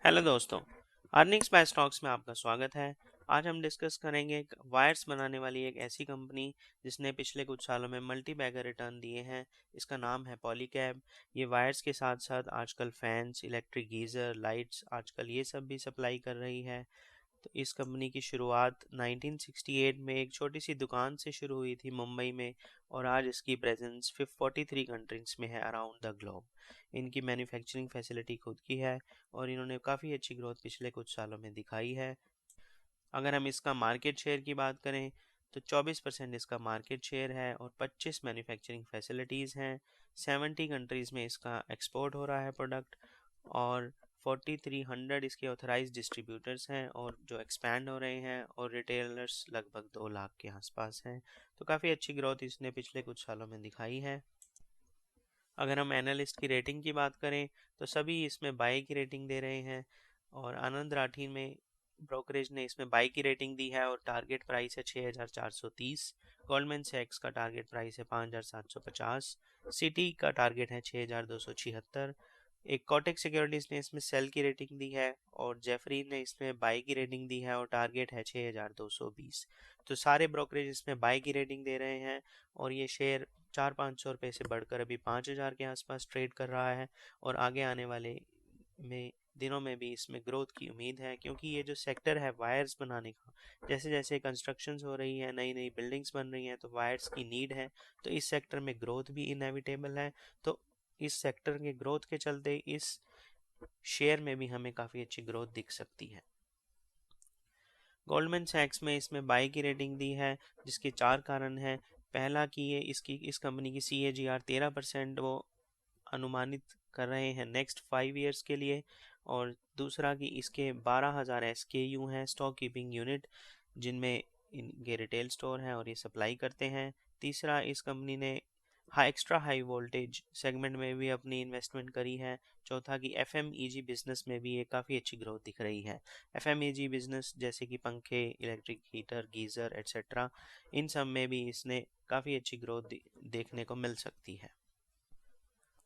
Hello दोस्तों। Earnings bye stocks में आपका स्वागत है। आज हम डिस्कस करेंगे एक वायर्स बनाने वाली एक ऐसी कंपनी जिसने पिछले कुछ सालों में मल्टी बैगर रिटर्न दिए हैं। इसका नाम है पॉलीकैब। ये वायर्स के साथ साथ आजकल फैंस, इलेक्ट्रिक गीज़र, लाइट्स आजकल ये सब भी सप्लाई कर रही है। तो इस कंपनी की शुरुआत 1968 में एक छोटी सी दुकान से शुरू हुई थी मुंबई में, और आज इसकी प्रेजेंस 43 कंट्रीज में है अराउंड द ग्लोब। इनकी मैन्युफैक्चरिंग फैसिलिटी खुद की है और इन्होंने काफ़ी अच्छी ग्रोथ पिछले कुछ सालों में दिखाई है। अगर हम इसका मार्केट शेयर की बात करें तो 24% इसका मार्केट शेयर है और 25 मैन्युफैक्चरिंग फैसिलिटीज़ हैं। 70 कंट्रीज़ में इसका एक्सपोर्ट हो रहा है प्रोडक्ट, और 4300 इसके ऑथराइज्ड डिस्ट्रीब्यूटर्स हैं और जो एक्सपैंड हो रहे हैं, और रिटेलर्स लगभग 2 लाख के आसपास हैं। तो काफ़ी अच्छी ग्रोथ इसने पिछले कुछ सालों में दिखाई है। अगर हम एनालिस्ट की रेटिंग की बात करें तो सभी इसमें बाई की रेटिंग दे रहे हैं, और आनंद राठी में ब्रोकरेज ने इसमें बाई की रेटिंग दी है और टारगेट प्राइस है 6430। गोल्डमैन सैक्स का टारगेट प्राइस है 5750। सिटी का टारगेट है 6276। एक कोटक सिक्योरिटीज ने इसमें सेल की रेटिंग दी है, और जेफरी ने इसमें बाई की रेटिंग दी है और टारगेट है 6220। तो सारे ब्रोकरेज इसमें बाई की रेटिंग दे रहे हैं, और ये शेयर 400-500 रुपये से बढ़कर अभी 5000 के आसपास ट्रेड कर रहा है। और आगे आने वाले में दिनों में भी इसमें ग्रोथ की उम्मीद है, क्योंकि ये जो सेक्टर है वायर्स बनाने का, जैसे जैसे कंस्ट्रक्शंस हो रही है, नई नई बिल्डिंग्स बन रही हैं, तो वायर्स की नीड है। तो इस सेक्टर में ग्रोथ भी इनएविटेबल है। तो इस सेक्टर के ग्रोथ के चलते इस शेयर में भी हमें काफ़ी अच्छी ग्रोथ दिख सकती है। गोल्डमैन सैक्स में इसमें बाई की रेटिंग दी है, जिसके 4 कारण हैं। पहला कि ये इस कंपनी की CAGR 13% वो अनुमानित कर रहे हैं नेक्स्ट 5 ईयर्स के लिए। और दूसरा कि इसके 12,000 SKU हैं, स्टॉक कीपिंग यूनिट, जिनमें इनके रिटेल स्टोर हैं और ये सप्लाई करते हैं। तीसरा, इस कंपनी ने एक्स्ट्रा हाई वोल्टेज सेगमेंट में भी अपनी इन्वेस्टमेंट करी है। चौथा कि FMEG बिजनेस में भी ये काफ़ी अच्छी ग्रोथ दिख रही है। FMEG बिजनेस जैसे कि पंखे, इलेक्ट्रिक हीटर, गीज़र एट्सेट्रा, इन सब में भी इसने काफ़ी अच्छी ग्रोथ देखने को मिल सकती है।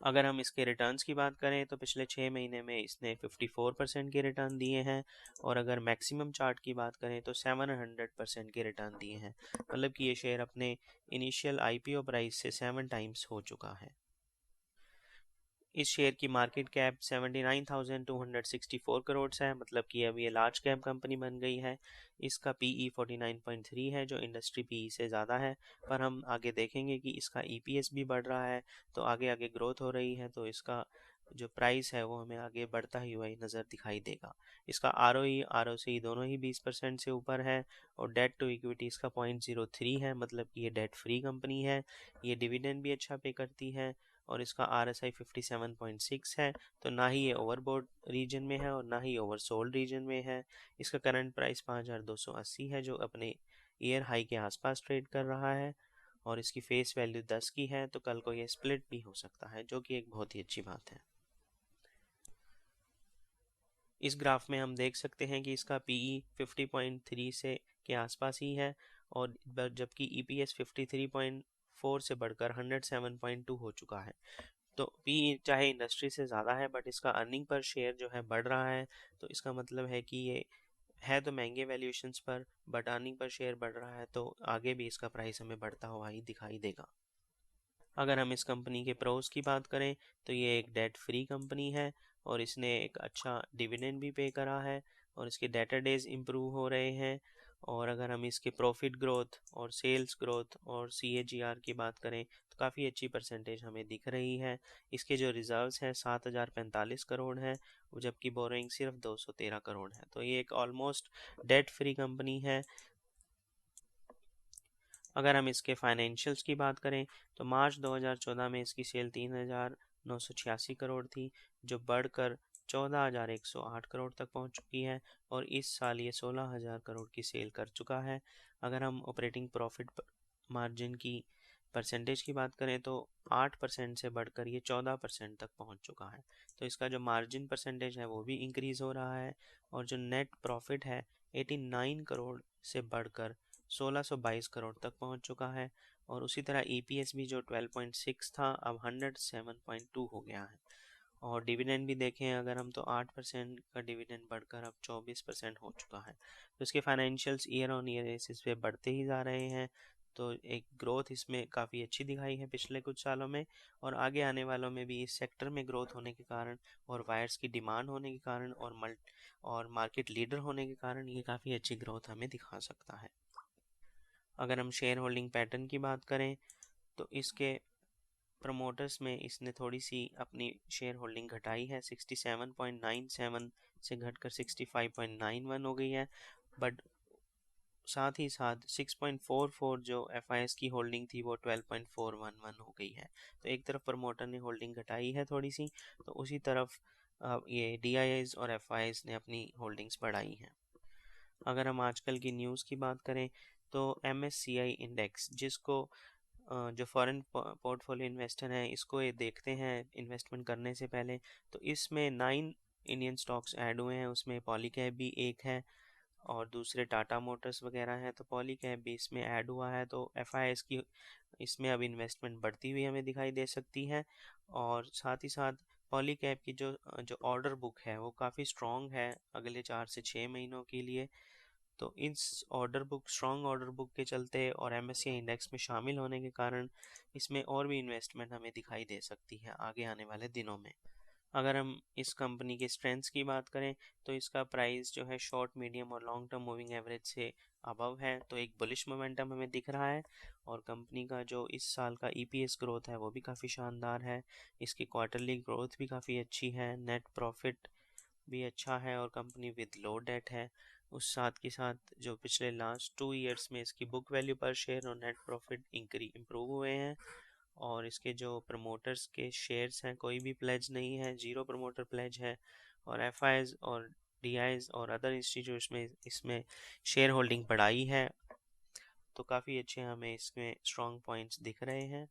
अगर हम इसके रिटर्न्स की बात करें तो पिछले 6 महीने में इसने 54% के रिटर्न दिए हैं, और अगर मैक्सिमम चार्ट की बात करें तो 700% के रिटर्न दिए हैं। मतलब कि ये शेयर अपने इनिशियल IPO प्राइस से 7 टाइम्स हो चुका है। इस शेयर की मार्केट कैप 79,264 करोड़ है, मतलब कि अब ये लार्ज कैप कंपनी बन गई है। इसका PE 49.3 है, जो इंडस्ट्री PE से ज़्यादा है। पर हम आगे देखेंगे कि इसका EPS भी बढ़ रहा है, तो आगे आगे ग्रोथ हो रही है, तो इसका जो प्राइस है वो हमें आगे बढ़ता ही हुआ ही नज़र दिखाई देगा। इसका ROE ROCE दोनों ही 20% से ऊपर है, और डेट टू इक्विटी इसका 0.03 है, मतलब कि ये डेट फ्री कंपनी है। ये डिविडेंड भी अच्छा पे करती है, और इसका RSI 57.6 है। तो ना ही ये ओवरबोट रीजन में है और ना ही ओवरसोल्ड रीजन में है। इसका करंट प्राइस 5280 है, जो अपने ईयर हाई के आसपास ट्रेड कर रहा है, और इसकी फेस वैल्यू 10 की है। तो कल को ये स्प्लिट भी हो सकता है, जो कि एक बहुत ही अच्छी बात है। इस ग्राफ में हम देख सकते हैं कि इसका PE 50.3 से के आसपास ही है, और जबकि EPS 53.4 से बढ़कर 107.2 हो चुका है। तो पी चाहे इंडस्ट्री से ज़्यादा है, बट इसका अर्निंग पर शेयर जो है बढ़ रहा है। तो इसका मतलब है कि ये है तो महंगे वैल्यूएशंस पर, बट अर्निंग पर शेयर बढ़ रहा है, तो आगे भी इसका प्राइस हमें बढ़ता हुआ ही दिखाई देगा। अगर हम इस कंपनी के प्रोस की बात करें तो ये एक डेट फ्री कंपनी है, और इसने एक अच्छा डिविडेंड भी पे करा है, और इसके डेटर डेज इम्प्रूव हो रहे हैं। और अगर हम इसके प्रॉफिट ग्रोथ और सेल्स ग्रोथ और CAGR की बात करें तो काफ़ी अच्छी परसेंटेज हमें दिख रही है। इसके जो रिजर्व्स हैं 7045 करोड़ हैं, जबकि बोरोइंग सिर्फ 213 करोड़ है। तो ये एक ऑलमोस्ट डेट फ्री कंपनी है। अगर हम इसके फाइनेंशियल्स की बात करें तो मार्च 2014 में इसकी सेल 3986 करोड़ थी, जो बढ़कर 14108 करोड़ तक पहुंच चुकी है, और इस साल ये 16000 करोड़ की सेल कर चुका है। अगर हम ऑपरेटिंग प्रॉफिट मार्जिन की परसेंटेज की बात करें तो 8% से बढ़कर ये 14% तक पहुंच चुका है। तो इसका जो मार्जिन परसेंटेज है वो भी इंक्रीज हो रहा है, और जो नेट प्रॉफिट है 89 करोड़ से बढ़कर 1622 करोड़ तक पहुंच चुका है। और उसी तरह EPS भी जो 12.6 था अब 107.2 हो गया है। और डिविडेंड भी देखें अगर हम तो 8% का डिविडेंड बढ़कर अब 24% हो चुका है। तो इसके financials year on year basis पे बढ़ते ही जा रहे हैं। तो एक ग्रोथ इसमें काफ़ी अच्छी दिखाई है पिछले कुछ सालों में, और आगे आने वालों में भी इस सेक्टर में ग्रोथ होने के कारण और वायर्स की डिमांड होने के कारण और मार्केट लीडर होने के कारण ये काफ़ी अच्छी ग्रोथ हमें दिखा सकता है। अगर हम शेयर होल्डिंग पैटर्न की बात करें तो इसके प्रमोटर्स में इसने थोड़ी सी अपनी शेयर होल्डिंग घटाई है, 67.97 से घटकर 65.91 हो गई है। बट साथ ही साथ 6.44 जो एफआईएस की होल्डिंग थी वो 12.411 हो गई है। तो एक तरफ प्रमोटर ने होल्डिंग घटाई है थोड़ी सी, तो उसी तरफ ये डीआईएस और एफआईएस ने अपनी होल्डिंग्स बढ़ाई हैं। अगर हम आजकल की न्यूज़ की बात करें तो MSCI इंडेक्स, जिसको जो फॉरेन पोर्टफोलियो इन्वेस्टर हैं इसको ये देखते हैं इन्वेस्टमेंट करने से पहले, तो इसमें 9 इंडियन स्टॉक्स ऐड हुए हैं। उसमें पॉलीकैब भी एक है और दूसरे टाटा मोटर्स वगैरह हैं, तो पॉलीकैब भी इसमें ऐड हुआ है। तो एफआईएस की इसमें अब इन्वेस्टमेंट बढ़ती हुई हमें दिखाई दे सकती है। और साथ ही साथ पॉलीकैब की जो जो ऑर्डर बुक है वो काफ़ी स्ट्रॉन्ग है अगले 4 से 6 महीनों के लिए। तो इस स्ट्रॉन्ग ऑर्डर बुक के चलते और MSCI इंडेक्स में शामिल होने के कारण इसमें और भी इन्वेस्टमेंट हमें दिखाई दे सकती है आगे आने वाले दिनों में। अगर हम इस कंपनी के स्ट्रेंथ्स की बात करें तो इसका प्राइस जो है शॉर्ट मीडियम और लॉन्ग टर्म मूविंग एवरेज से अबव है, तो एक बुलिश मोमेंटम हमें दिख रहा है। और कंपनी का जो इस साल का EPS ग्रोथ है वो भी काफ़ी शानदार है। इसकी क्वार्टरली ग्रोथ भी काफ़ी अच्छी है, नेट प्रॉफिट भी अच्छा है और कंपनी विद लो डेट है। उस साथ के साथ जो पिछले लास्ट 2 ईयर्स में इसकी बुक वैल्यू पर शेयर और नेट प्रॉफिट इम्प्रूव हुए हैं। और इसके जो प्रमोटर्स के शेयर्स हैं कोई भी प्लेज नहीं है, जीरो प्रमोटर प्लेज है। और एफआईज और डीआईज और अदर इंस्टीट्यूट्स में इसमें शेयर होल्डिंग बढ़ाई है। तो काफ़ी अच्छे हमें इसमें स्ट्रॉन्ग पॉइंट्स दिख रहे हैं।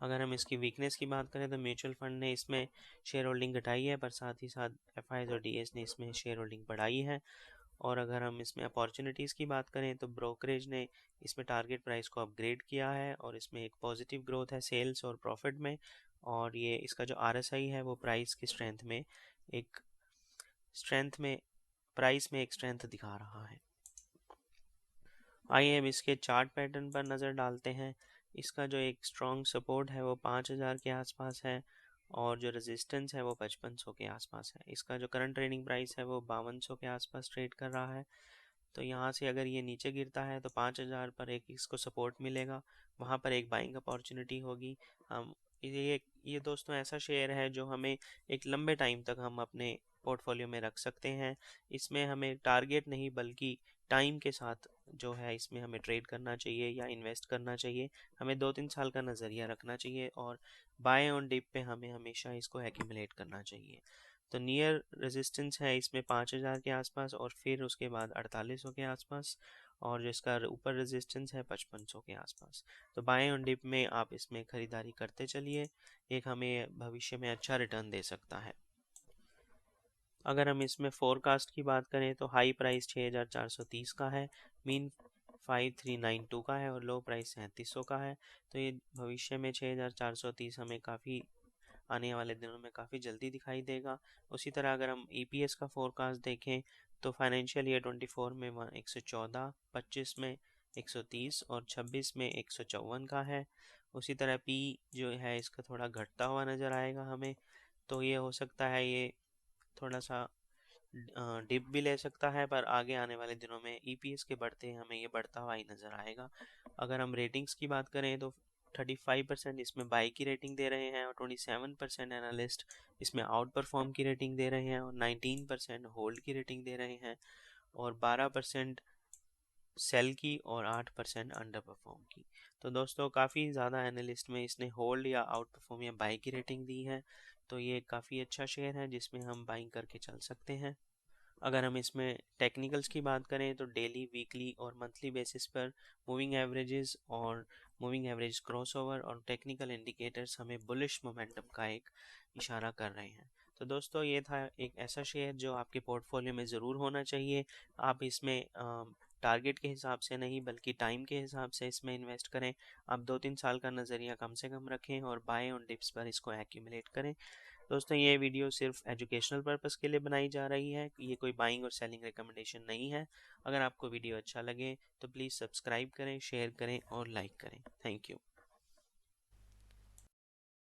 अगर हम इसकी वीकनेस की बात करें तो म्यूचुअल फंड ने इसमें शेयर होल्डिंग घटाई है, पर साथ ही साथ एफआईज और डीएस ने इसमें शेयर होल्डिंग बढ़ाई है। और अगर हम इसमें अपॉर्चुनिटीज़ की बात करें तो ब्रोकरेज ने इसमें टारगेट प्राइस को अपग्रेड किया है और इसमें एक पॉजिटिव ग्रोथ है सेल्स और प्रॉफिट में। और ये इसका जो RSI है वो प्राइस की एक स्ट्रेंथ में प्राइस में एक स्ट्रेंथ दिखा रहा है। आइए अब इसके चार्ट पैटर्न पर नज़र डालते हैं। इसका जो एक स्ट्रॉन्ग सपोर्ट है वो 5000 के आसपास है और जो रेजिस्टेंस है वो 5500 के आसपास है। इसका जो करंट ट्रेडिंग प्राइस है वो 5200 के आसपास ट्रेड कर रहा है। तो यहाँ से अगर ये नीचे गिरता है तो 5000 पर एक इसको सपोर्ट मिलेगा, वहाँ पर एक बाइंग अपॉर्चुनिटी होगी। हम ये दोस्तों ऐसा शेयर है जो हमें एक लंबे टाइम तक हम अपने पोर्टफोलियो में रख सकते हैं। इसमें हमें टारगेट नहीं बल्कि टाइम के साथ जो है इसमें हमें ट्रेड करना चाहिए या इन्वेस्ट करना चाहिए। हमें 2-3 साल का नज़रिया रखना चाहिए और बाय ऑन डिप पे हमें हमेशा इसको एक्यूमुलेट करना चाहिए। तो नियर रेजिस्टेंस है इसमें 5000 के आसपास और फिर उसके बाद 4800 के आसपास, और जिसका ऊपर रेजिस्टेंस है 5500 के आसपास। तो बाय ऑन डिप में आप इसमें ख़रीदारी करते चलिए, एक हमें भविष्य में अच्छा रिटर्न दे सकता है। अगर हम इसमें फोरकास्ट की बात करें तो हाई प्राइस 6430 का है, मीन 5392 का है और लो प्राइस 3700 का है। तो ये भविष्य में 6430 हमें काफ़ी आने वाले दिनों में काफ़ी जल्दी दिखाई देगा। उसी तरह अगर हम EPS का फोरकास्ट देखें तो फाइनेंशियल ईयर 24 में 114, 25 में 130 और 26 में 154 का है। उसी तरह P जो है इसका थोड़ा घटता हुआ नज़र आएगा हमें। तो ये हो सकता है ये थोड़ा सा डिप भी ले सकता है, पर आगे आने वाले दिनों में EPS के बढ़ते हमें ये बढ़ता हुआ ही नज़र आएगा। अगर हम रेटिंग्स की बात करें तो 35% इसमें बाई की रेटिंग दे रहे हैं और 27% एनालिस्ट इसमें आउट परफॉर्म की रेटिंग दे रहे हैं और 19% होल्ड की रेटिंग दे रहे हैं और 12% सेल की और 8% अंडर परफॉर्म की। तो दोस्तों काफ़ी ज़्यादा एनालिस्ट में इसने होल्ड या आउट परफॉर्म या बाई की रेटिंग दी है। तो ये काफ़ी अच्छा शेयर है जिसमें हम बाइंग करके चल सकते हैं। अगर हम इसमें टेक्निकल्स की बात करें तो डेली, वीकली और मंथली बेसिस पर मूविंग एवरेजेस और मूविंग एवरेज क्रॉसओवर और टेक्निकल इंडिकेटर्स हमें बुलिश मोमेंटम का एक इशारा कर रहे हैं। तो दोस्तों ये था एक ऐसा शेयर जो आपके पोर्टफोलियो में ज़रूर होना चाहिए। आप इसमें टारगेट के हिसाब से नहीं बल्कि टाइम के हिसाब से इसमें इन्वेस्ट करें। आप 2-3 साल का नज़रिया कम से कम रखें और बाय ऑन डिप्स पर इसको एक्यूमुलेट करें। दोस्तों ये वीडियो सिर्फ एजुकेशनल पर्पस के लिए बनाई जा रही है, ये कोई बाइंग और सेलिंग रिकमेंडेशन नहीं है। अगर आपको वीडियो अच्छा लगे तो प्लीज़ सब्सक्राइब करें, शेयर करें और लाइक करें। Thank you.